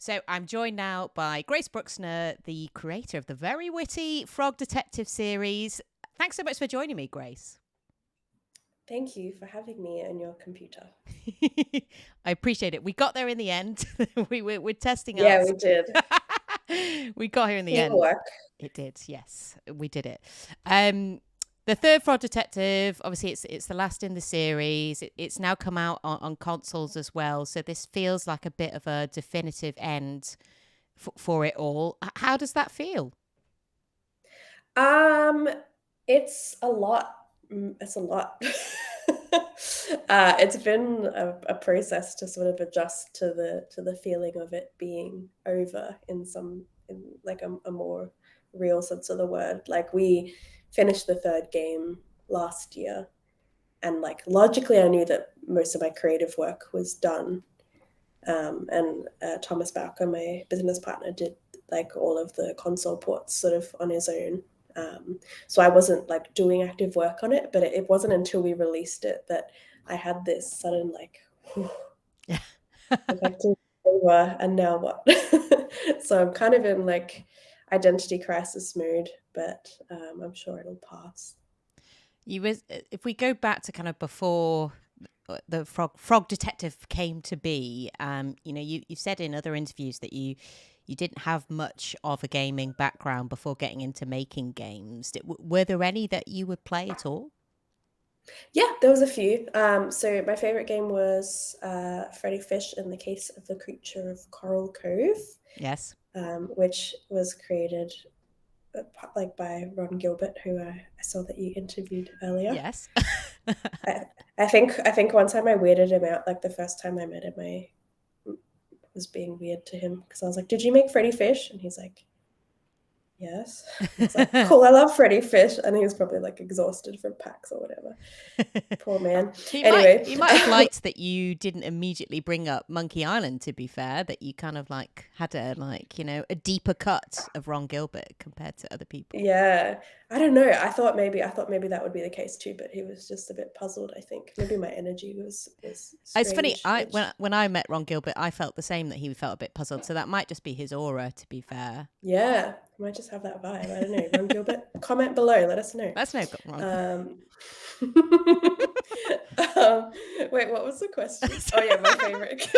So I'm joined now by Grace Bruxner, the creator of the very witty Frog Detective series. Thanks so much for joining me, Grace. Thank you for having me on your computer. I appreciate it. We got there in the end. We're testing out. Yeah, we did. We got here in the end. Teamwork. It did. Yes, we did it. The third Frog Detective, obviously, it's the last in the series. It's now come out on consoles as well. So this feels like a bit of a definitive end for it all. How does that feel? Um, it's a lot. It's a lot. It's been a process to sort of adjust to the feeling of it being over in like a more real sense of the word. Like we finished the third game last year, and like logically, I knew that most of my creative work was done. And Thomas Bowker, my business partner, did like all of the console ports sort of on his own. So I wasn't like doing active work on it, but it wasn't until we released it that I had this sudden like, whew, Yeah. effective over, and now what? So I'm kind of in like identity crisis mode, but I'm sure it'll pass. If we go back to kind of before the frog detective came to be, you said in other interviews that you didn't have much of a gaming background before getting into making games. Were there any that you would play at all? Yeah, there was a few. So my favorite game was Freddy Fish in the Case of the Creature of Coral Cove, Yes. which was created like by Ron Gilbert, who I saw that you interviewed earlier. Yes. I, I think one time I weirded him out. Like the first time I met him, I was being weird to him because I was like, "Did you make Freddy Fish?" And he's like, "Yes." I was like, "Cool, I love Freddy Fish," and he was probably like exhausted from PAX or whatever. Poor man. He might Anyway, he might have liked that you didn't immediately bring up Monkey Island, to be fair, that you kind of like had a deeper cut of Ron Gilbert compared to other people. yeah, I don't know. I thought maybe that would be the case too, but he was just a bit puzzled, I think. Maybe my energy was It's funny, strange, I which when I met Ron Gilbert, I felt the same, that he felt a bit puzzled. So that might just be his aura, to be fair. yeah, I might just have that vibe. I don't know. Ron Gilbert, comment below, let us know. That's no wrong. Um, um, wait, what was the question? Oh yeah, my favorite.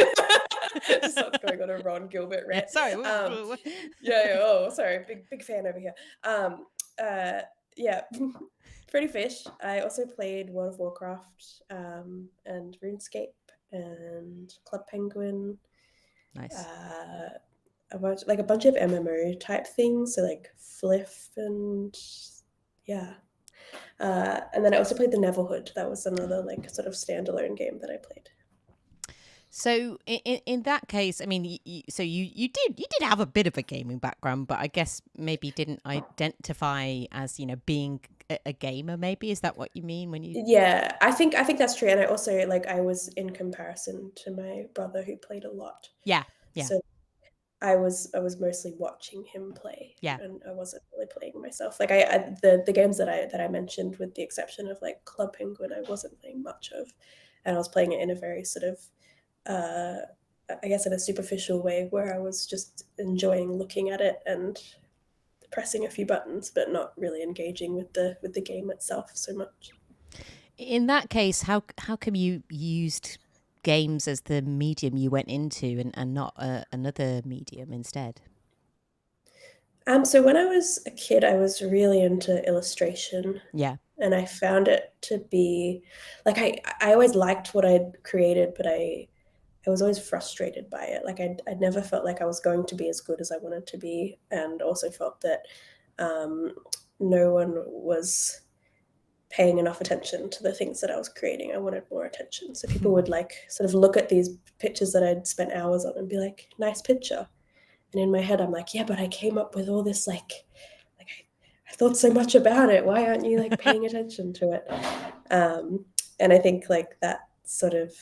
Just starts going on a Ron Gilbert rant. Sorry. Um, yeah, oh, sorry, big fan over here. Uh, yeah, Pretty Fish. I also played World of Warcraft, and RuneScape and Club Penguin. Nice. Uh, a bunch of MMO type things, so like Fliff and yeah. And then I also played the Neverhood. That was another like sort of standalone game that I played. So in that case, I mean, you did have a bit of a gaming background, but I guess maybe didn't identify as being a gamer. Maybe is that what you mean when you? Yeah, I think that's true. And I also like I was in comparison to my brother who played a lot. Yeah, yeah, So I was mostly watching him play, yeah. and I wasn't really playing myself. Like the games that I mentioned, with the exception of like Club Penguin, I wasn't playing much of, and I was playing it in a very sort of, uh, I guess, in a superficial way, where I was just enjoying looking at it and pressing a few buttons, but not really engaging with the game itself so much. In that case, how come you used games as the medium you went into and not another medium instead? So when I was a kid, I was really into illustration, Yeah, and I found it to be like I always liked what I'd created, but I was always frustrated by it. Like I never felt like I was going to be as good as I wanted to be, and also felt that um, no one was paying enough attention to the things that I was creating. I wanted more attention, so people would like sort of look at these pictures that I'd spent hours on and be like, "Nice picture." And in my head, I'm like, yeah, but I came up with all this like I thought so much about it. Why aren't you like paying attention to it? Um, and I think like that sort of,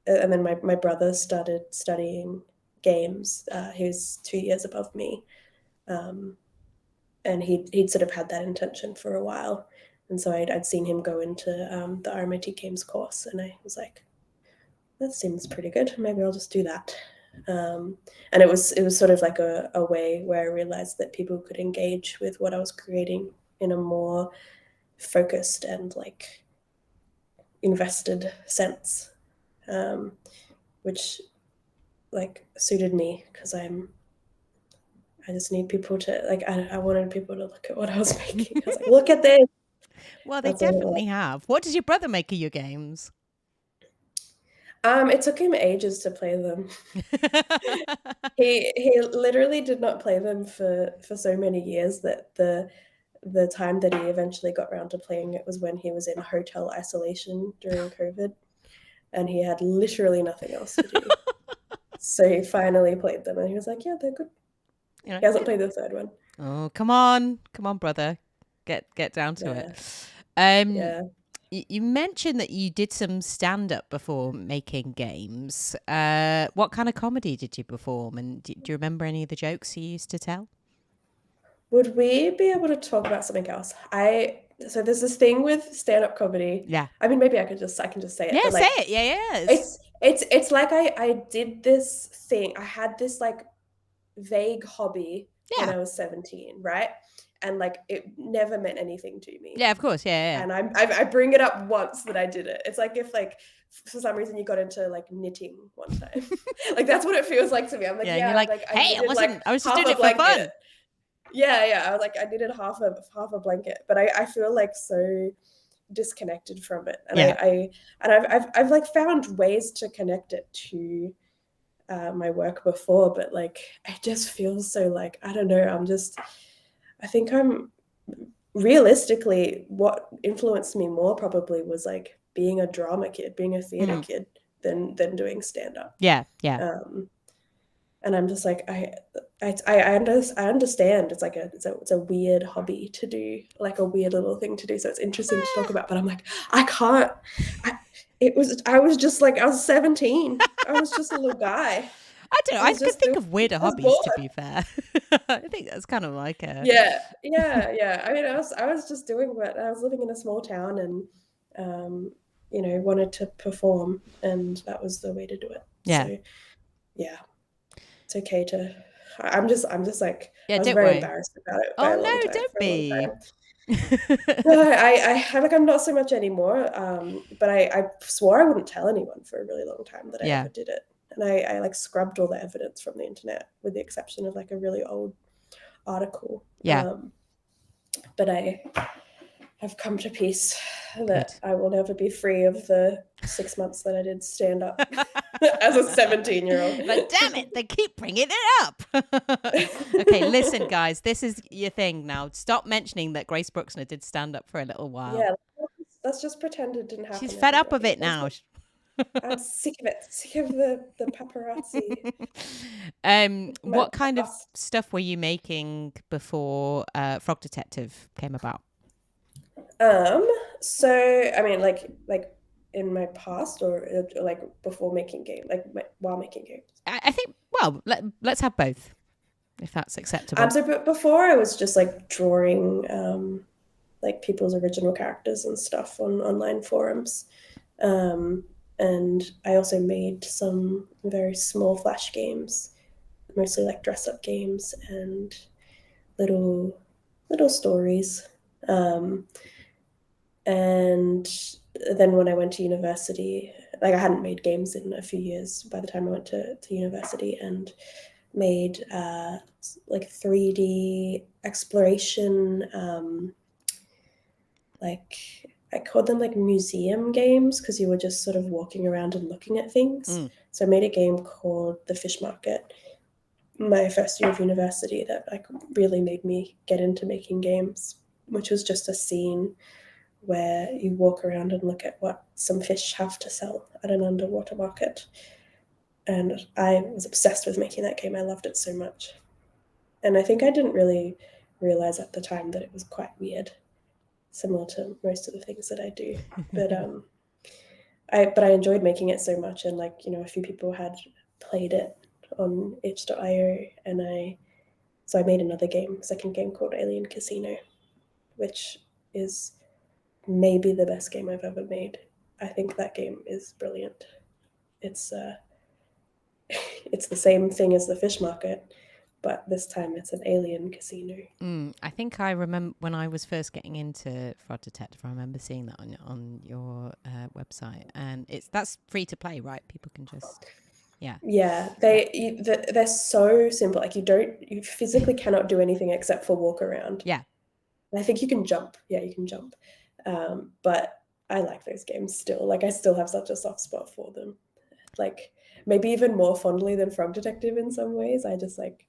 and then my brother started studying games. He was 2 years above me, um, and he'd sort of had that intention for a while. And so I'd seen him go into the RMIT Games course, and I was like, that seems pretty good. Maybe I'll just do that. And it was sort of like a way where I realized that people could engage with what I was creating in a more focused and like invested sense, which like suited me because I just need people to like I wanted people to look at what I was making. I was like, look at this. Well, they That's all it was. definitely have. What does your brother make of your games? It took him ages to play them. He literally did not play them for so many years that the time that he eventually got around to playing it was when he was in hotel isolation during COVID, and he had literally nothing else to do. So he finally played them, and he was like, "Yeah, they're good." You know, He hasn't yeah. played the third one. Oh, come on, brother, get down to it. Yeah, Um, yeah. you mentioned that you did some stand up before making games. What kind of comedy did you perform, and do you remember any of the jokes you used to tell? Would we be able to talk about something else? So there's this thing with stand-up comedy. Yeah, I mean, maybe I can just say it, yeah, but say like it. Yeah, yes. it's like I did this thing. I had this like vague hobby when Yeah, I was 17, right? And like it never meant anything to me. yeah, of course. Yeah, And I bring it up once that I did it. It's like if like for some reason you got into like knitting one time. yeah. Like that's what it feels like to me. I'm like, Yeah, and you're yeah, like, like I hey, I knitted like wasn't. I was just half doing a it for blanket. fun. Yeah, I was like I needed half a blanket, but I feel like so disconnected from it, and Yeah. I've like found ways to connect it to my work before, but like it just feels so like I don't know. I think I'm realistically what influenced me more probably was like being a drama kid, being a theater Mm. kid than doing stand up. Yeah, yeah. Um, and I'm just like I understand it's a weird hobby to do, like a weird little thing to do, so it's interesting to talk about, but I'm like I can't. I I was just like I was 17. I was just a little guy. I don't know. I I was could just think doing. of weirder I was hobbies, to bored. be fair. I think that's kind of like a. Yeah. I mean, I was just doing what I was living in a small town, and um, wanted to perform, and that was the way to do it. Yeah. So yeah, it's okay to. I'm just like Yeah, I was don't very worry. embarrassed about it by Oh, a long no, time don't for a long be. time. No, I like I'm not so much anymore. But I swore I wouldn't tell anyone for a really long time that I Yeah. ever did it, and I like scrubbed all the evidence from the internet with the exception of like a really old article. Yeah. But I have come to peace Good. that I will never be free of the 6 months that I did stand up as a 17-year-old. But damn it, they keep bringing it up. Okay, listen, guys, this is your thing now. Stop mentioning that Grace Bruxner did stand up for a little while. Yeah, let's just pretend it didn't She's happen, fed up of everybody. it now. I'm sick of it. Sick of the paparazzi. My What kind of boss. stuff were you making before Frog Detective came about? Um, so I mean, like in my past, or like before making game, like while making games. I think, well, let's have both, if that's acceptable. But before I was just like drawing, like people's original characters and stuff on online forums. Um, and I also made some very small flash games, mostly like dress up games and little little stories. Um, and then when I went to university, like I hadn't made games in a few years by the time I went to university, and made like 3D exploration, like I called them like museum games because you were just sort of walking around and looking at things. Mm. So I made a game called The Fish Market my first year of university that like really made me get into making games, which was just a scene where you walk around and look at what some fish have to sell at an underwater market. And I was obsessed with making that game. I loved it so much. And I think I didn't really realize at the time that it was quite weird, similar to most of the things that I do. But I enjoyed making it so much, and like a few people had played it on itch.io, and I made another game, second game called Alien Casino, which is maybe the best game I've ever made. I think that game is brilliant. It's it's the same thing as the fish market, but this time it's an alien casino. I think I remember when I was first getting into Fraud Detective. I remember seeing that on your website, and that's free to play, right? People can just Yeah, yeah they're so simple. Like you physically cannot do anything except for walk around. yeah. I think you can jump. Yeah, you can jump. But I like those games still. Like I still have such a soft spot for them. Like maybe even more fondly than Frog Detective in some ways. I just like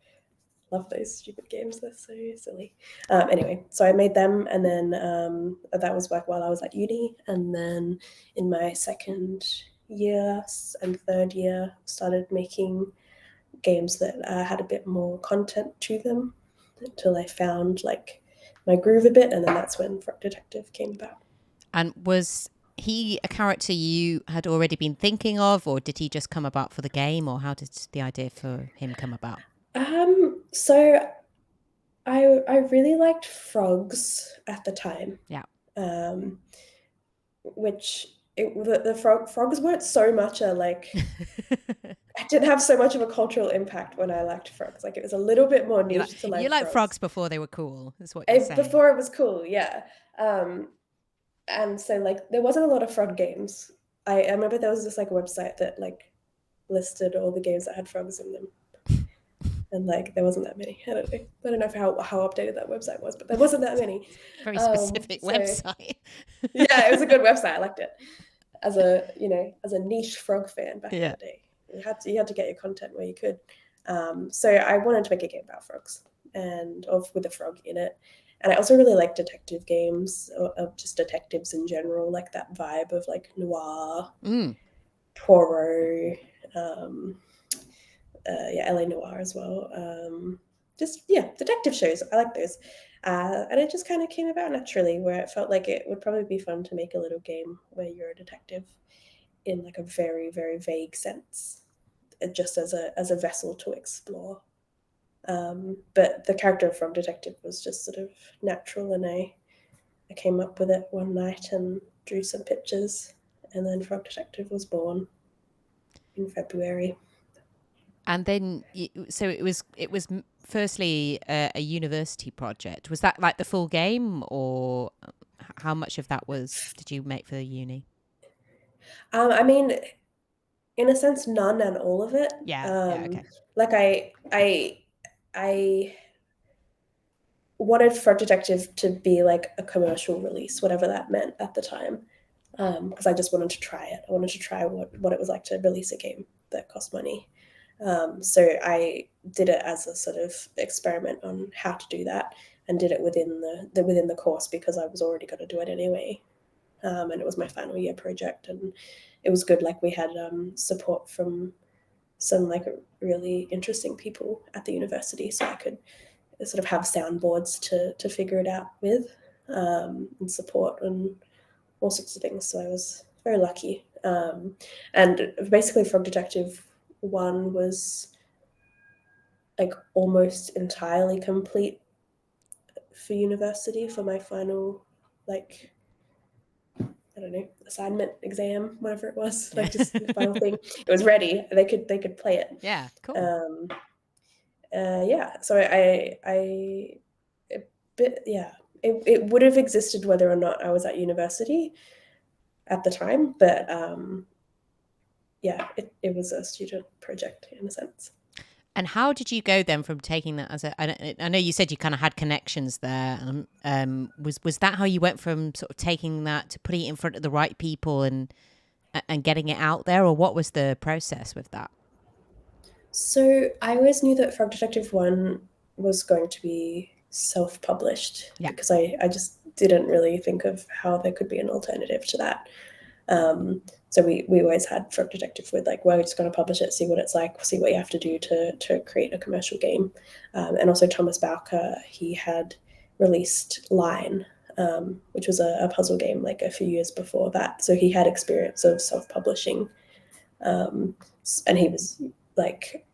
love those stupid games. They're so silly. Anyway, so I made them, and then that was like while I was at uni, and then in my second year and third year, started making games that had a bit more content to them until I found like my groove a bit, and then that's when Frog Detective came about. And was he a character you had already been thinking of, or did he just come about for the game, or how did the idea for him come about? So I really liked frogs at the time, Yeah. um, which the frogs weren't so much a like. I didn't have so much of a cultural impact when I liked frogs. Like it was a little bit more niche to You like like frogs. frogs before they were cool, is what you're saying. Before it was cool, yeah. Um, and so like there wasn't a lot of frog games. I remember there was this like website that like listed all the games that had frogs in them, and like there wasn't that many. I don't know how updated that website was, but there wasn't that many. Very specific So website. yeah, it was a good website. I liked it as a niche frog fan back in Yeah. the day. You had to get your content where you could. So I wanted to make a game about frogs and of with a frog in it. And I also really like detective games, or just detectives in general, like that vibe of like noir, Mm. Poirot, um, yeah, LA Noir as well. Just yeah, detective shows. I like those, and it just kind of came about naturally, where it felt like it would probably be fun to make a little game where you're a detective in like a very very vague sense, just as a vessel to explore. But the character from Detective was just sort of natural, and I came up with it one night and drew some pictures, and then Frog Detective was born in February. And then, so it was firstly a university project. Was that like the full game, or how much of that was did you make for the uni? I mean, in a sense, none and all of it. Yeah, yeah, Um, okay. like I wanted Frog Detective to be like a commercial release, whatever that meant at the time, because I just wanted to try it. I wanted to try what it was like to release a game that cost money. So I did it as a sort of experiment on how to do that, and did it within within the course because I was already going to do it anyway. And it was my final year project, and it was good. Like we had support from some like really interesting people at the university, so I could sort of have soundboards to figure it out with, and support and all sorts of things. So I was very lucky. And basically, Frog Detective 1 was like almost entirely complete for university for my final, like, I don't know, assignment, exam, whatever it was, Yeah. like just the final thing. It was ready. They could play it. Yeah, cool. Um, yeah. So yeah, it would have existed whether or not I was at university at the time, but yeah, it was a student project in a sense. And how did you go then from taking that as I know you said you kind of had connections there. Was that how you went from sort of taking that to putting it in front of the right people and getting it out there, or what was the process with that? So I always knew that Frog Detective 1 was going to be self-published Yeah. because I just didn't really think of how there could be an alternative to that. So we always had Frog Detective with like, well, we're just going to publish it, see what it's like, see what you have to do to create a commercial game. And also Thomas Bowker, he had released Line, which was a puzzle game like a few years before that. So he had experience of self-publishing, and he was like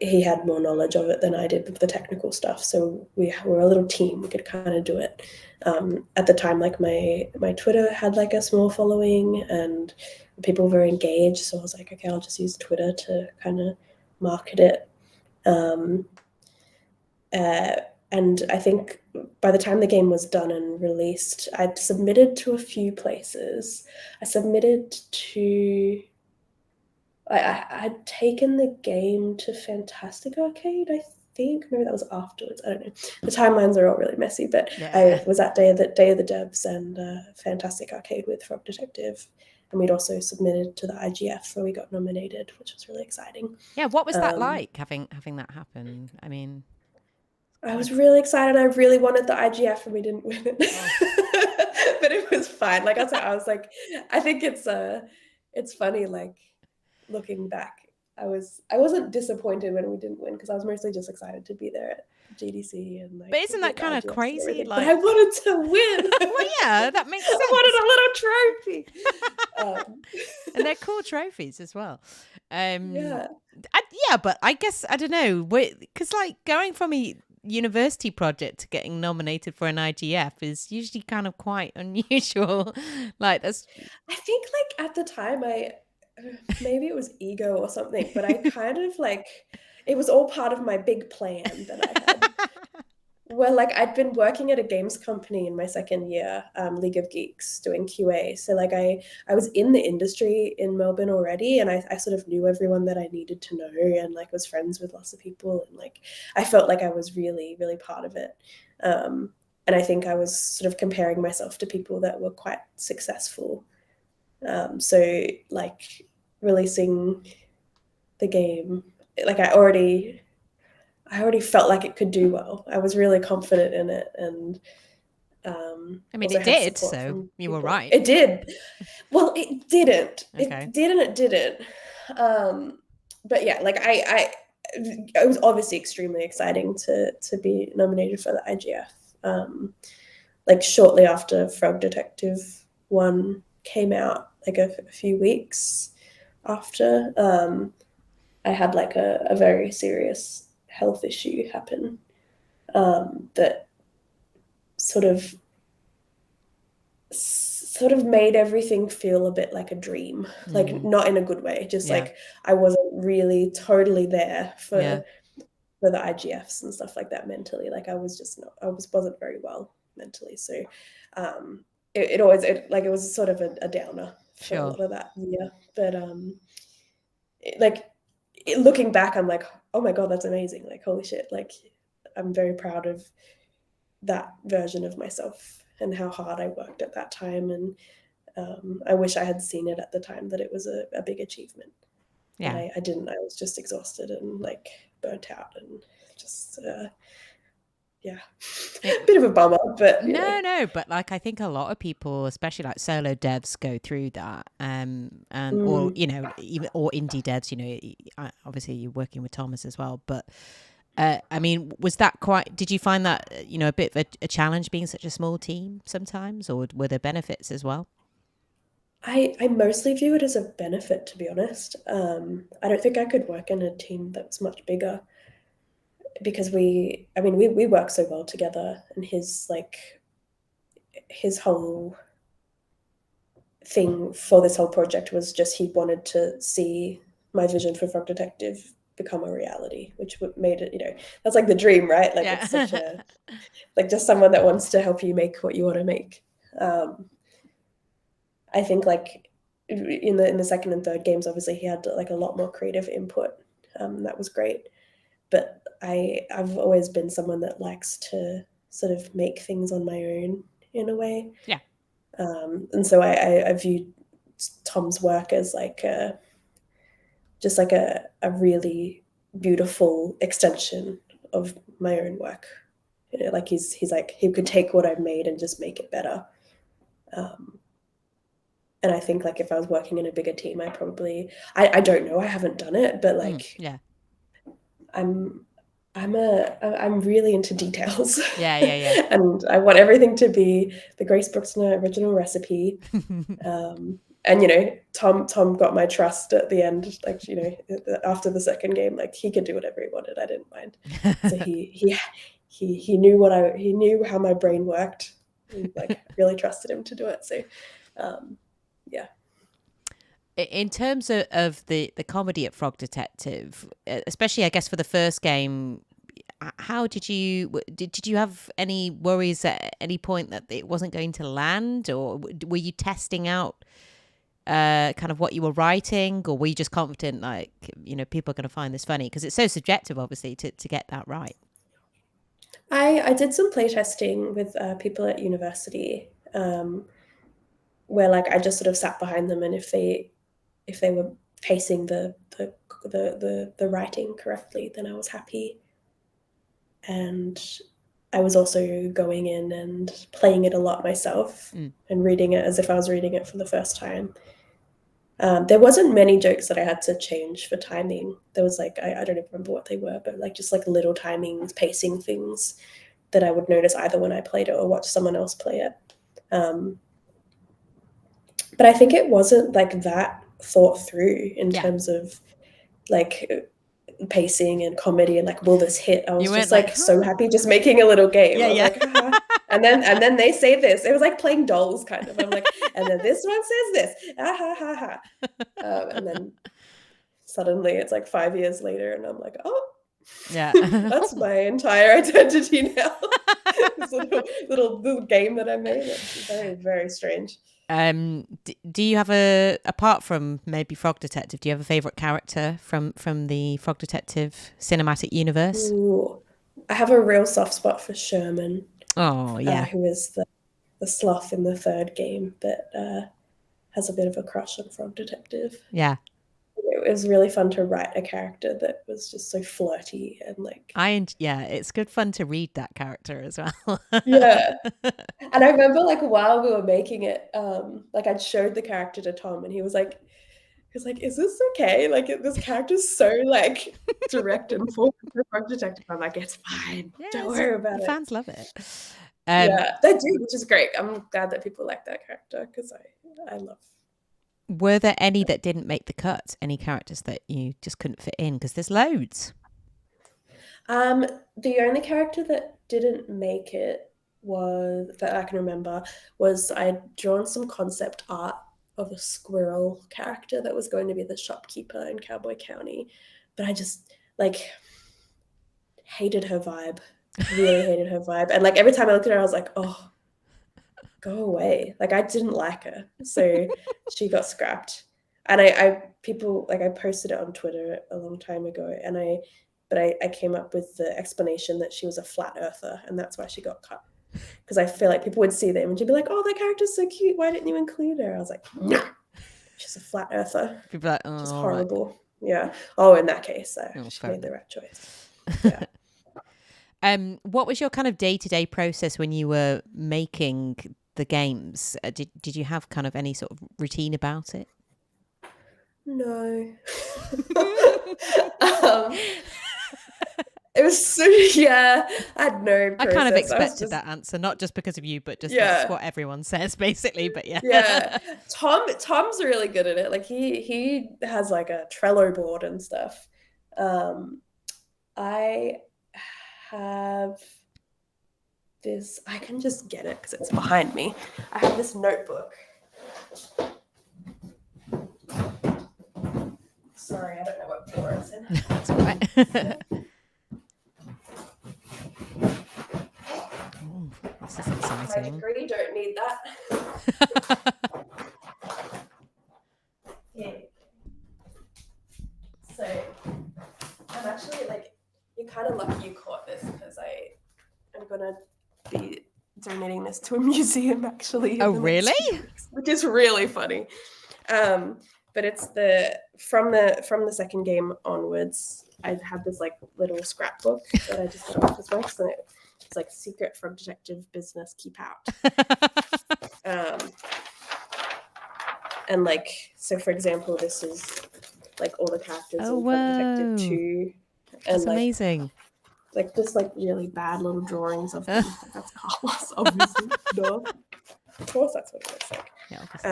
he had more knowledge of it than I did with the technical stuff. So we were a little team. We could kind of do it. At the time, like my Twitter had like a small following and people were engaged. So I was like, okay, I'll just use Twitter to kind of market it. And I think by the time the game was done and released, I'd submitted to a few places. I submitted to I'd taken the game to Fantastic Arcade, I think. Maybe that was afterwards. I don't know. The timelines are all really messy, but Yeah. I was at Day of the Devs and Fantastic Arcade with Frog Detective, and we'd also submitted to the IGF where we got nominated, which was really exciting. Yeah. What was that Um, like having that happen? I mean, I kind of. was really excited. I really wanted the IGF, and we didn't win it, Oh. but it was fine. Like I was like, I think it's funny. Like looking back, I wasn't disappointed when we didn't win because I was mostly just excited to be there at GDC and But like isn't that with the kind of IGFs and crazy? everything. But I Like, wanted to win. well, yeah, that makes I sense. wanted a little trophy. And they're cool trophies as well. Yeah. Yeah, but I guess I don't know, because like going from a university project to getting nominated for an IGF is usually kind of quite unusual. Like that's I think like at the time maybe it was ego or something, but I kind of like it was all part of my big plan that I had. Well, like I'd been working at a games company in my second year, League of Geeks, doing QA. So like I was in the industry in Melbourne already, and I sort of knew everyone that I needed to know, and like was friends with lots of people, and like I felt like I was really really part of it. And I think I was sort of comparing myself to people that were quite successful. So like releasing the game, like I already felt like it could do well. I was really confident in it, and I mean also it had did, support so from you were people. right. It did. Well, it didn't. Okay. It did and it didn't. But yeah, like it was obviously extremely exciting to be nominated for the IGF. Like shortly after Frog Detective 1 came out, like a few weeks after, I had like a very serious health issue happen that sort of made everything feel a bit like a dream, like not in a good way, just Yeah. like I wasn't really totally there Yeah. for the IGFs and stuff like that mentally. Like I was just not, wasn't very well mentally. So it always like it was sort of a downer for a Sure. lot of that year. But like looking back, I'm like, oh my god, that's amazing! Like holy shit! Like I'm very proud of that version of myself and how hard I worked at that time. And I wish I had seen it at the time that it was a big achievement. But Yeah. I didn't. I was just exhausted and like burnt out and just yeah, It, bit of a bummer. But you know, no, but like I think a lot of people, especially like solo devs, go through that. And or mm. even or indie devs. Obviously you're working with Thomas as well, but I mean, was that quite? Did you find that a bit of a challenge being such a small team sometimes, or were there benefits as well? I mostly view it as a benefit, to be honest. I don't think I could work in a team that was much bigger because we work so well together, and his whole thing for this whole project was just he wanted to see my vision for Frog Detective become a reality, which made it, that's like the dream, right? Like it's such Yeah. a like just someone that wants to help you make what you want to make. I think like in the second and third games, obviously he had like a lot more creative input. That was great, but I've always been someone that likes to sort of make things on my own in a way. Yeah. And so I view Tom's work as like just like a really beautiful extension of my own work. Like he's like he could take what I've made and just make it better. Um, and I think like if I was working in a bigger team, I don't know, I haven't done it, but like Yeah. I'm I'm really into details. Yeah. Yeah. And I want everything to be the Grace Bruxner original recipe. and you know, Tom got my trust at the end, like, you know, after the second game, like he could do whatever he wanted. I didn't mind. So he knew how my brain worked. And, like, really trusted him to do it. So yeah. In terms of the comedy at Frog Detective, especially I guess for the first game, how did you have any worries at any point that it wasn't going to land, or were you testing out kind of what you were writing, or were you just confident, like, you know, people are going to find this funny? Because it's so subjective, obviously, to get that right. I did some playtesting with people at university, where like I just sort of sat behind them, and if they were pacing the writing correctly, then I was happy. And I was also going in and playing it a lot myself and reading it as if I was reading it for the first time. There wasn't many jokes that I had to change for timing. There was like, I don't even remember what they were, but like just like little timings, pacing things that I would notice either when I played it or watched someone else play it. But I think it wasn't like that thought through in terms of like pacing and comedy and like, will this hit? I was just like so happy just making a little game. I was like, haha. And then they say this. It was like playing dolls kind of. I'm like, and then this one says this. Ah, ha, ha, ha. And then suddenly it's like 5 years later and I'm like, oh, yeah, that's my entire identity now. This little game that I made. It's very, very strange. Do you have apart from maybe Frog Detective, do you have a favorite character from the Frog Detective cinematic universe? Ooh, I have a real soft spot for Sherman. Oh yeah, who is the sloth in the third game, but has a bit of a crush on Frog Detective. Yeah. It was really fun to write a character that was just so flirty and like. It's good fun to read that character as well. Yeah. And I remember like while we were making it, like I'd showed the character to Tom and he was like, is this okay? Like this character's so like direct and forward for Frog Detective. I'm like, it's fine. Don't worry about it. Fans love it. Yeah, they do, which is great. I'm glad that people like that character because I love. Were there any that didn't make the cut? Any characters that you just couldn't fit in? Because there's loads. The only character that didn't make it that I can remember was I'd drawn some concept art of a squirrel character that was going to be the shopkeeper in Cowboy County, but I just like hated her vibe. Really hated her vibe, and like every time I looked at her, I was like, oh, go away. Like I didn't like her, so she got scrapped. And I posted it on Twitter a long time ago, and I came up with the explanation that she was a flat earther, and that's why she got cut. Because I feel like people would see them and she'd be like, oh, that character's so cute. Why didn't you include her? I was like, no, she's a flat earther. People are like, oh, just horrible. Right. Yeah. Oh, in that case, she made the right choice. Yeah. What was your kind of day-to-day process when you were making the games? Did you have kind of any sort of routine about it? No. It was so, I had no process. I kind of expected that answer, not just because of you, but just that's what everyone says, basically. But yeah. Yeah. Tom's really good at it. Like he has like a Trello board and stuff. I have this, I can just get it because it's behind me. I have this notebook. Sorry, I don't know what floor it's in. That's all right. Oh, this is exciting. My degree don't need that. Yeah. So I'm actually like, you're kind of lucky you caught this because I'm gonna be donating this to a museum actually. Oh really? Which is really funny. But it's from the second game onwards, I had this like little scrapbook that I just got off this box, and it's like secret Frog Detective business, keep out. And like, so for example, this is like all the characters in Frog Detective 2. And that's amazing. Like just like really bad little drawings of them. That's Carlos, obviously. No. Of course, that's what it looks like. Yeah, obviously.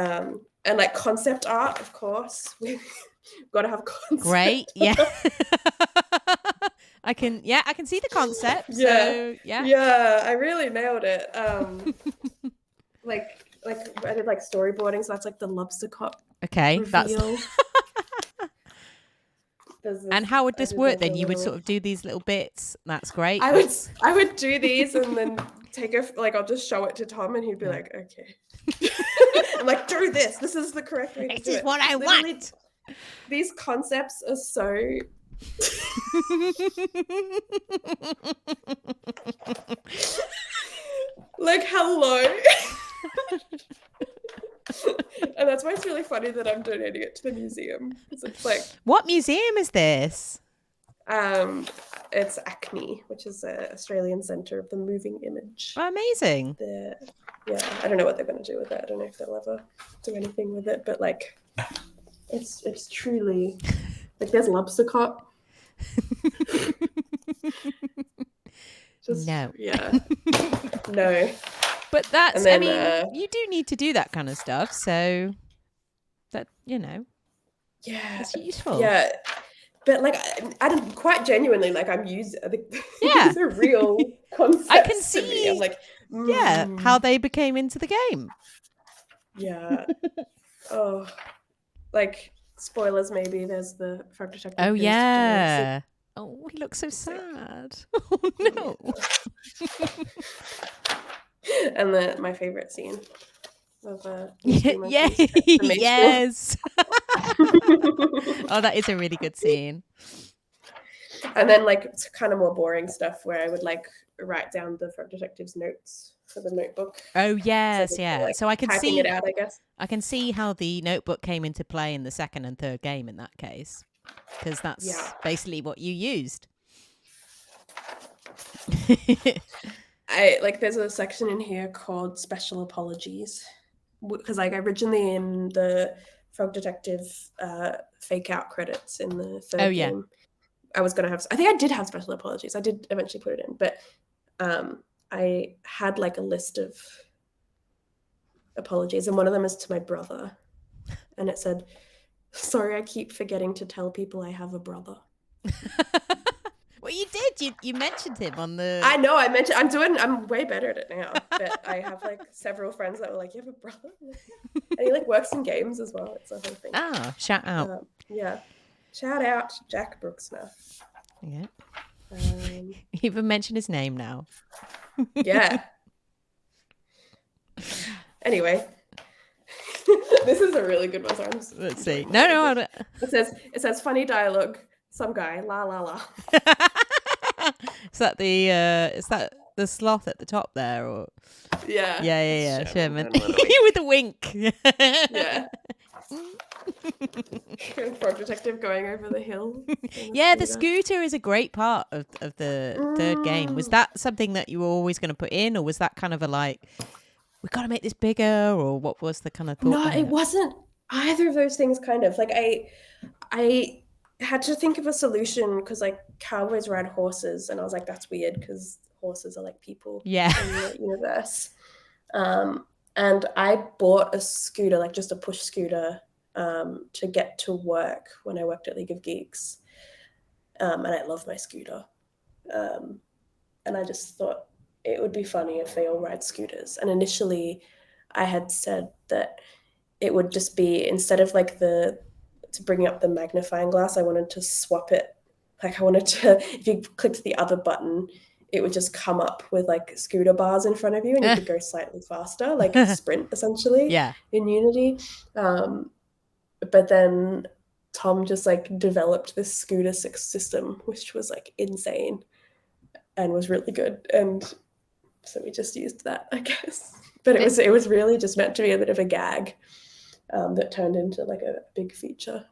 And like concept art, of course. We've got to have concept. Great. Yeah. I can see the concept. Yeah. So yeah. Yeah, I really nailed it. Like I did like storyboarding, so that's like the lobster cop reveal. And how would this work then? You would sort of do these little bits. That's great. I would do these and then I'll just show it to Tom and he'd be like, okay. I'm like, do this. This is the correct way to do it. This is what I want. These concepts are so... like, hello. And that's why it's really funny that I'm donating it to the museum. It's like... What museum is this? It's ACME, which is an Australian Centre of the Moving Image. Oh, amazing. Yeah, I don't know what they're going to do with it. I don't know if they'll ever do anything with it, but like, it's truly like there's lobster cop. No. Yeah. No. But that's, then, I mean, you do need to do that kind of stuff, so that, yeah, it's useful. Yeah. But like, I quite genuinely, like, I'm using, these are real concepts. I can see, to me. I'm like, how they became into the game. Yeah. Oh, like, spoilers maybe, there's the frog detective. Oh, yeah. Oh, he looks so sad. Oh, no. And my favorite scene of yes. Oh, that is a really good scene. And then like it's kind of more boring stuff where I would like write down the frog detective's notes for the notebook. Oh yes, so I can see it out, I guess. I can see how the notebook came into play in the second and third game in that case, because that's basically what you used. There's a section in here called special apologies, because like originally in the frog detective fake out credits in the third game, I think I did have special apologies. I did eventually put it in, but I had like a list of apologies, and one of them is to my brother, and it said, "Sorry, I keep forgetting to tell people I have a brother." Well, you did. You mentioned him on the... I know, I'm way better at it now. But I have like several friends that were like, you have a brother? And he like works in games as well. It's a whole thing. Ah, shout out. Yeah. Shout out to Jack Bruxner. Yeah. You even mention his name now. Yeah. Anyway. This is a really good one. Sorry, let's see. No. It says funny dialogue. Some guy, la la la. Is that the sloth at the top there, or? Yeah. Sherman with a wink. Yeah. Frog detective going over the hill. The scooter is a great part of the third game. Was that something that you were always going to put in, or was that kind of a like, we got to make this bigger, or what was the kind of thought? No, it wasn't either of those things. Kind of like I had to think of a solution because like cowboys ride horses, and I was like, that's weird because horses are like people in the universe. And I bought a scooter, like just a push scooter, to get to work when I worked at League of Geeks. And I love my scooter. And I just thought it would be funny if they all ride scooters. And initially I had said that it would just be, instead of like to bring up the magnifying glass, I wanted to swap it. Like I wanted to, if you clicked the other button, it would just come up with like scooter bars in front of you and you could go slightly faster, like sprint essentially in Unity. But then Tom just like developed this scooter system, which was like insane and was really good. And so we just used that, I guess. But it was really just meant to be a bit of a gag. That turned into like a big feature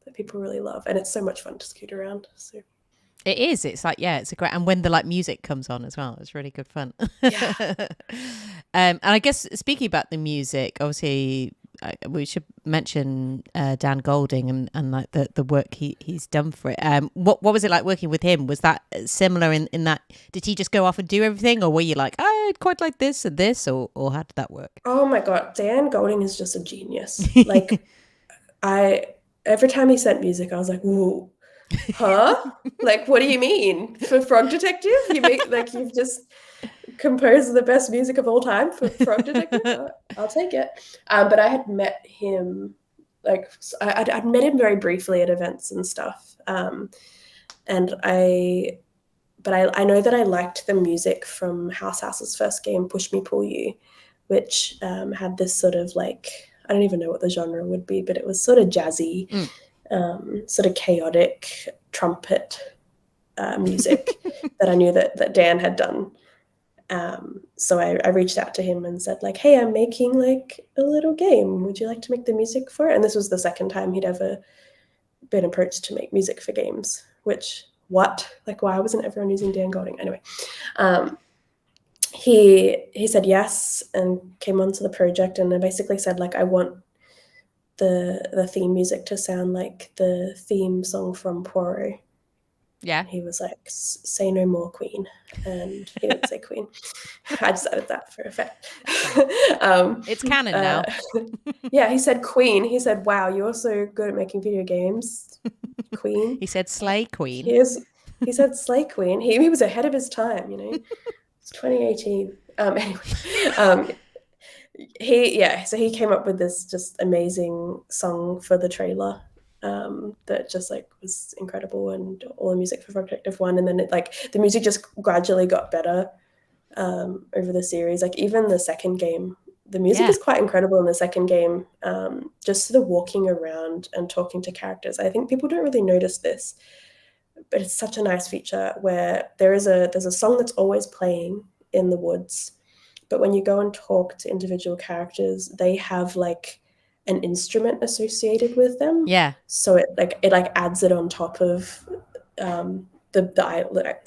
that people really love, and it's so much fun to scoot around. So it is. It's like it's a great, and when the like music comes on as well, it's really good fun. Yeah. And I guess speaking about the music, obviously we should mention Dan Golding and like the work he's done for it. What was it like working with him? Was that similar in that? Did he just go off and do everything, or were you like, I'd quite like this and this, or how did that work? Oh my God, Dan Golding is just a genius. Like every time he sent music, I was like, whoa, huh? Like, what do you mean? For Frog Detective? You've just composed the best music of all time for Frog Detective? I'll take it. But I had met him, like, I'd met him very briefly at events and stuff. And I know that I liked the music from House House's first game, Push Me Pull You, which had this sort of like, I don't even know what the genre would be, but it was sort of jazzy, sort of chaotic trumpet music that I knew that Dan had done. So I reached out to him and said like, hey, I'm making like a little game. Would you like to make the music for it? And this was the second time he'd ever been approached to make music for games, which, what? Like, why wasn't everyone using Dan Golding? Anyway, he said yes and came onto the project, and I basically said like, I want the theme music to sound like the theme song from Poirot. Yeah. And he was like, say no more, Queen. And he didn't say Queen. I just added that for effect. It's canon now. Yeah, he said Queen. He said, wow, you're so good at making video games, Queen. He said Slay Queen. He said Slay Queen. He was ahead of his time, you know. It's 2018. Anyway, so he came up with this just amazing song for the trailer that just like was incredible, and all the music for Protective One, and then it like the music just gradually got better over the series. Like even the second game, the music is quite incredible in the second game. Just the walking around and talking to characters. I think people don't really notice this, but it's such a nice feature where there's a song that's always playing in the woods, but when you go and talk to individual characters, they have like an instrument associated with them. Yeah. So it adds it on top of the island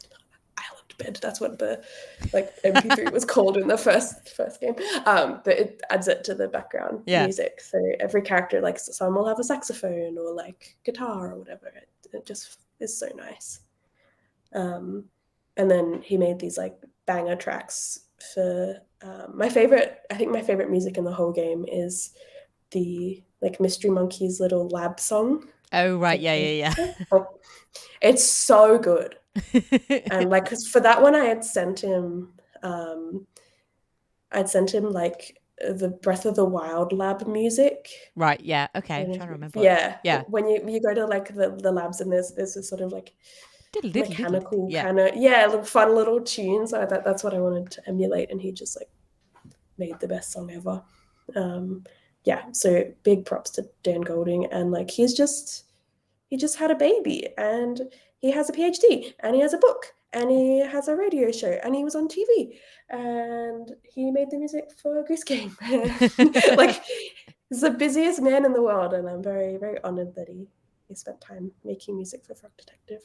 bed. That's what the like MP3 was called in the first game. But it adds it to the background music. So every character, like some will have a saxophone or like guitar or whatever. It just is so nice. And then he made these like banger tracks for my favorite music in the whole game is the like Mystery Monkey's little lab song. Oh right, yeah. It's so good. And like, because for that one I had sent him like the Breath of the Wild lab music. Right, yeah. Okay, I'm trying to remember. Yeah. When you go to like the labs, and there's this sort of like mechanical kind of little fun little tune. So that's what I wanted to emulate, and he just like made the best song ever. So big props to Dan Golding, and like he just had a baby, and he has a PhD, and he has a book, and he has a radio show, and he was on TV, and he made the music for Goose Game. Like he's the busiest man in the world, and I'm very, very honored that he spent time making music for Frog Detective.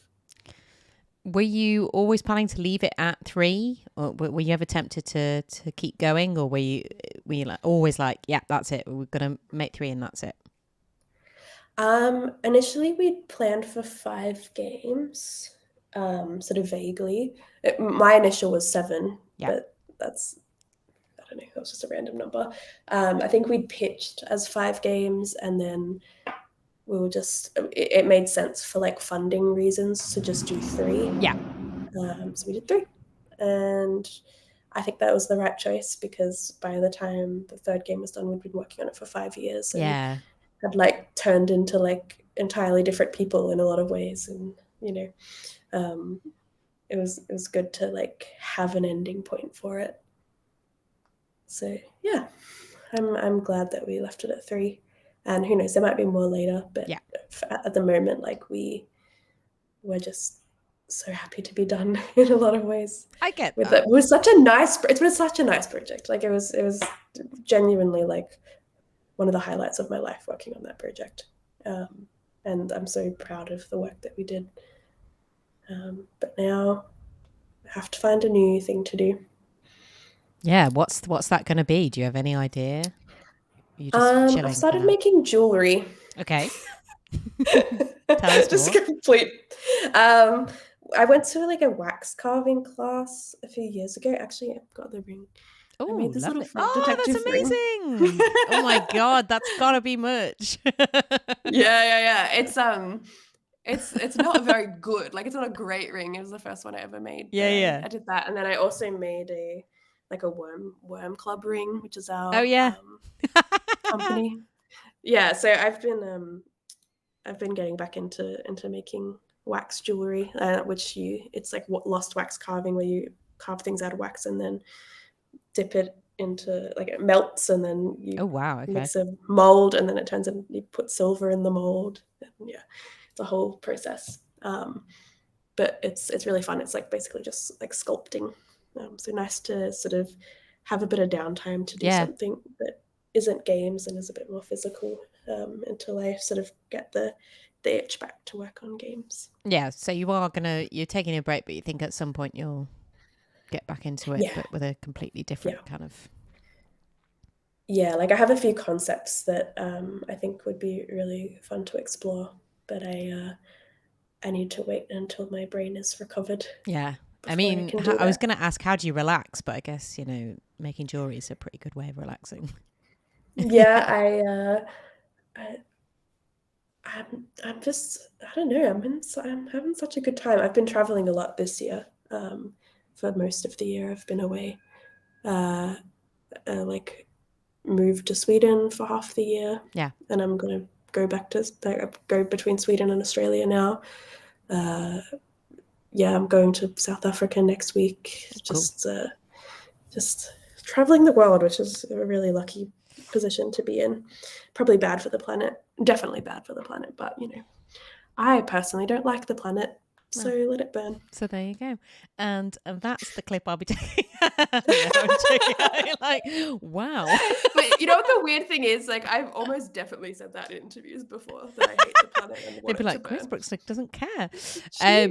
Were you always planning to leave it at 3, or were you ever tempted to keep going, or were you like always like, yeah, that's it, we're gonna make 3 and that's it? Initially we'd planned for 5 games, sort of vaguely. My initial was 7, but that's, I don't know, that was just a random number. I think we'd pitched as 5 games, and then we were just, it made sense for like funding reasons to just do 3. Yeah. So we did 3, and I think that was the right choice, because by the time the 3rd game was done, we'd been working on it for 5 years. And had like turned into like entirely different people in a lot of ways, and you know, it was good to like have an ending point for it. So yeah, I'm glad that we left it at 3, and who knows, there might be more later, but at the moment, like we're just so happy to be done in a lot of ways. I get with that. It was such a nice project. Like it was genuinely like one of the highlights of my life working on that project. And I'm so proud of the work that we did. But now I have to find a new thing to do. Yeah, what's that going to be? Do you have any idea? you just I've chilling for started now? making jewelry. Okay. Tell us Just more. complete. Um, I went to like a wax carving class a few years ago. Actually, I've got the ring. I Oh, made this little lovely. frog Oh, that's detective ring. amazing. Oh my God, that's gotta be much. Yeah. It's not very good. Like it's not a great ring. It was the first one I ever made, but Yeah, I, yeah. I did that, and then I also made a like a worm club ring, which is Oh, our yeah. company. Yeah, so I've been getting back into making wax jewelry, which it's like lost wax carving, where you carve things out of wax and then dip it into like it melts, and then you Oh, wow. Okay. mix a mold, and then it turns in. You put silver in the mold. And yeah, it's a whole process. But it's really fun. It's like basically just like sculpting. So nice to sort of have a bit of downtime to do Yeah. something that isn't games and is a bit more physical, until I sort of get the itch back to work on games. Yeah. So you're taking a break, but you think at some point you'll get back into it, Yeah, but with a completely yeah, different kind of. yeah. Like I have a few concepts that I think would be really fun to explore, but I need to wait until my brain is recovered Yeah. I before I mean, can do I was that. going to ask, how do you relax? But I guess, making jewelry is a pretty good way of relaxing. Yeah, I I'm just I don't know. I'm having such a good time. I've been traveling a lot this year. For most of the year, I've been away. Uh, like moved to Sweden for half the year, Yeah. and I'm gonna go back to go between Sweden and Australia now. Uh, yeah, I'm going to South Africa next week. Oh, cool. Just traveling the world, which is a really lucky position to be in. Probably bad for the planet. Definitely bad for the planet, but I personally don't like the planet, so Oh, let it burn. so there you go. And that's the clip I'll be taking. No, I'm joking. Like, wow. But you know what the weird thing is? Like I've almost definitely said that in interviews before that I hate the planet and They'd want be it to like, Grace burn. Bruxner doesn't care.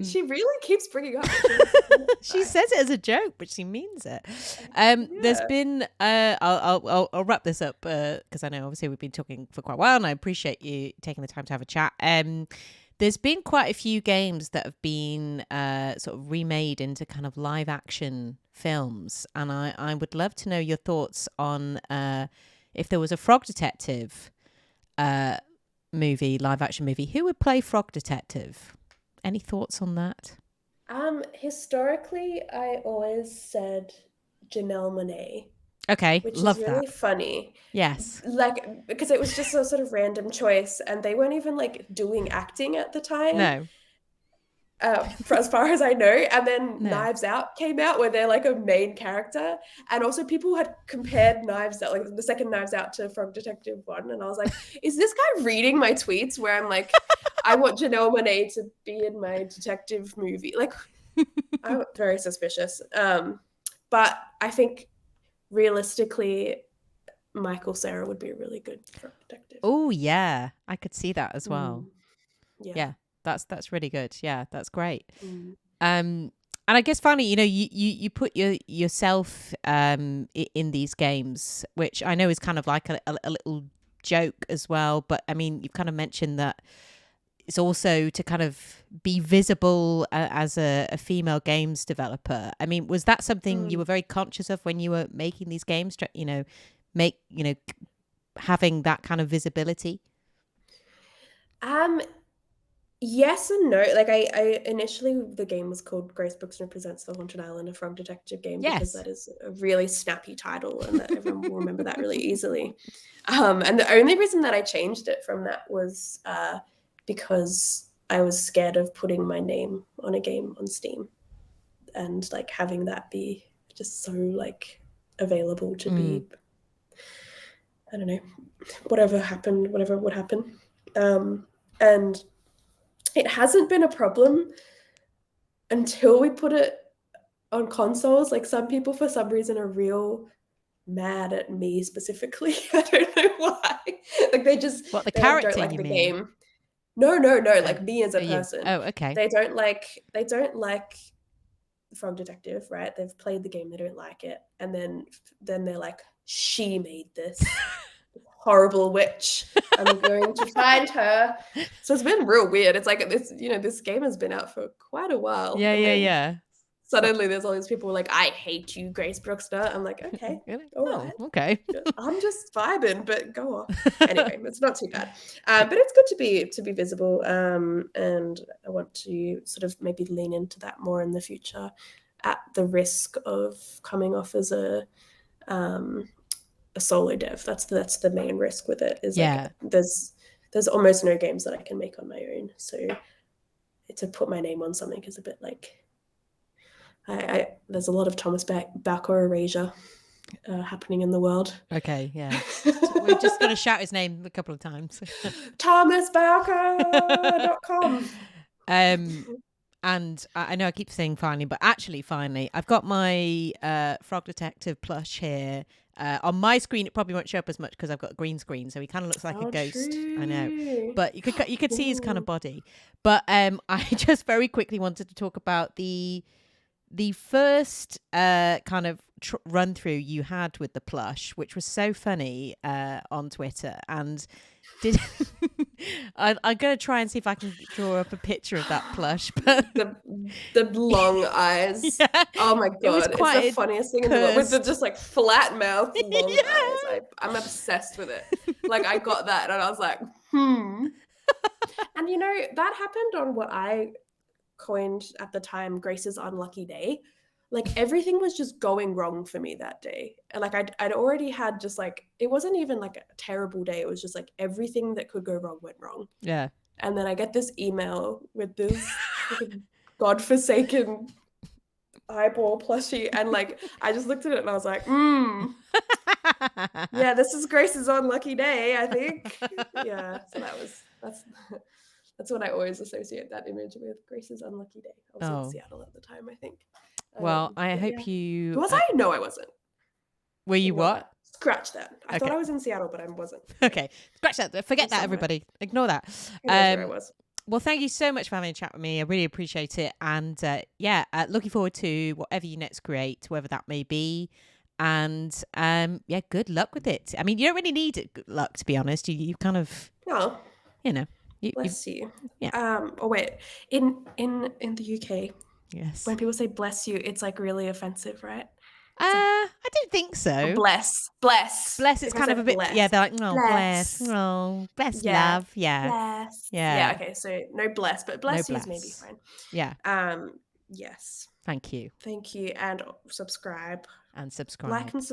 She really keeps bringing up that she wants the planet to She die. says it as a joke, but she means it. There's Yeah. been, I'll wrap this up because I know obviously we've been talking for quite a while, and I appreciate you taking the time to have a chat. There's been quite a few games that have been sort of remade into kind of live action films, and I would love to know your thoughts on if there was a Frog Detective uh, movie, live action movie, who would play Frog Detective? Any thoughts on that? Historically, I always said Janelle Monáe, Okay, which is love that. really funny. Yes. Like, because it was just a sort of random choice, and they weren't even like doing acting at the time, No. for as far as I know. And then No. Knives Out came out, where they're like a main character, and also people had compared Knives Out, like the second Knives Out, to Frog Detective 1, and I was like, is this guy reading my tweets where I'm like, I want Janelle Monáe to be in my detective movie? Like, I'm very suspicious. But I think realistically, Michael Cera would be a really good Frog Detective. Oh yeah, I could see that as well. Mm, yeah. Yeah, that's really good. Yeah, that's great. Mm, Um, and I guess finally, you put yourself in these games, which I know is kind of like a little joke as well. But I mean, you've kind of mentioned that it's also to kind of be visible as a female games developer. I mean, was that something you mm. were very conscious of when you were making these games? Make having that kind of visibility. Um, Yes and no. Like I initially the game was called Grace Bruxner Presents The Haunted Island, a Frog Detective game, because Yes. that is a really snappy title and that everyone will remember that really easily. And the only reason that I changed it from that was because I was scared of putting my name on a game on Steam and like having that be just so like available to Mm. be, I don't know, whatever would happen. And it hasn't been a problem until we put it on consoles. Like some people, for some reason, are real mad at me specifically. I don't know why. Like What, the they like don't character, like you the mean? game. No. Oh, Like me as a are you? person. Oh, okay. They don't like Frog Detective, right? They've played the game, they don't like it, and then they're like, she made this horrible witch. I'm going to find her. So it's been real weird. It's like this game has been out for quite a while. Yeah, And yeah, then yeah. suddenly there's all these people like, I hate you, Grace Bruxner. I'm like, okay, all Oh, right. okay. I'm just vibing, but go off. Anyway, it's not too bad. But it's good to be visible. And I want to sort of maybe lean into that more in the future, at the risk of coming off as a solo dev. That's the main risk with it. Is Yeah. like there's almost no games that I can make on my own. So to put my name on something is a bit like there's a lot of Thomas Bowker erasure happening in the world. Okay, yeah. We're just going to shout his name a couple of times. ThomasBowker.com. And I know I keep saying finally, but actually finally, I've got my Frog Detective plush here. On my screen, it probably won't show up as much because I've got a green screen, so he kind of looks like a ghost. True. I know, but you could see his kind of body. But I just very quickly wanted to talk about the first kind of run through you had with the plush, which was so funny on Twitter. And did I'm going to try and see if I can draw up a picture of that plush. But the long eyes. Yeah, oh my god, it's the funniest thing in the world, with the just like flat mouth, long eyes. I'm obsessed with it. Like I got that and I was like, And that happened on what I coined at the time Grace's unlucky day. Like everything was just going wrong for me that day. And like I'd already had just like, it wasn't even like a terrible day. It was just like everything that could go wrong went wrong. Yeah. And then I get this email with this godforsaken eyeball plushie. And like, I just looked at it and I was like, yeah, this is Grace's unlucky day, I think. Yeah. So that's what I always associate that image with, Grace's unlucky day. I was in Seattle at the time, I think. Well, I hope you... Was I? No, I wasn't. Were you what? Scratch that. I thought I was in Seattle, but I wasn't. Okay. Scratch that. Forget that, everybody. Ignore that. Who knows where I was. Well, thank you so much for having a chat with me. I really appreciate it. And looking forward to whatever you next create, whether that may be. And good luck with it. I mean, you don't really need luck, to be honest. You kind of, Bless you. Yeah. Oh wait, in the UK, yes, when people say bless you, it's like really offensive, right? I don't think so. Bless. It's kind of a bit. Bless. Yeah, they're like, bless, bless, love, bless. Yeah. Okay, so no bless, but bless you is maybe fine. Yeah. Yes. Thank you, and subscribe. Like and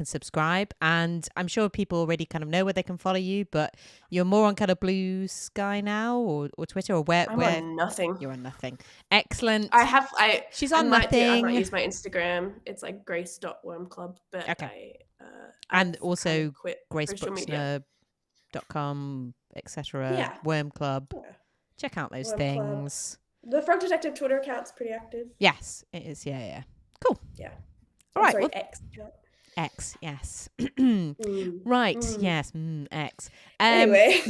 subscribe. And I'm sure people already kind of know where they can follow you, but you're more on kind of Blue Sky now or Twitter, or where? I'm on nothing. You're on nothing. Excellent. She's on nothing. I might use my Instagram. It's like grace.wormclub, but okay. and also gracebruxner.com, etc. Yeah. Worm Club. Yeah. Check out those things. Club. The Frog Detective Twitter account's pretty active. Yes, it is. Yeah. Cool. Yeah. All right. Sorry, X, yes. Right, yes, X. Anyway.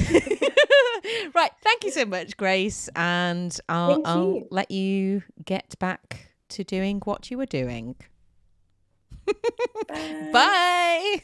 Right, thank you so much, Grace. And I'll let you get back to doing what you were doing. Bye. Bye.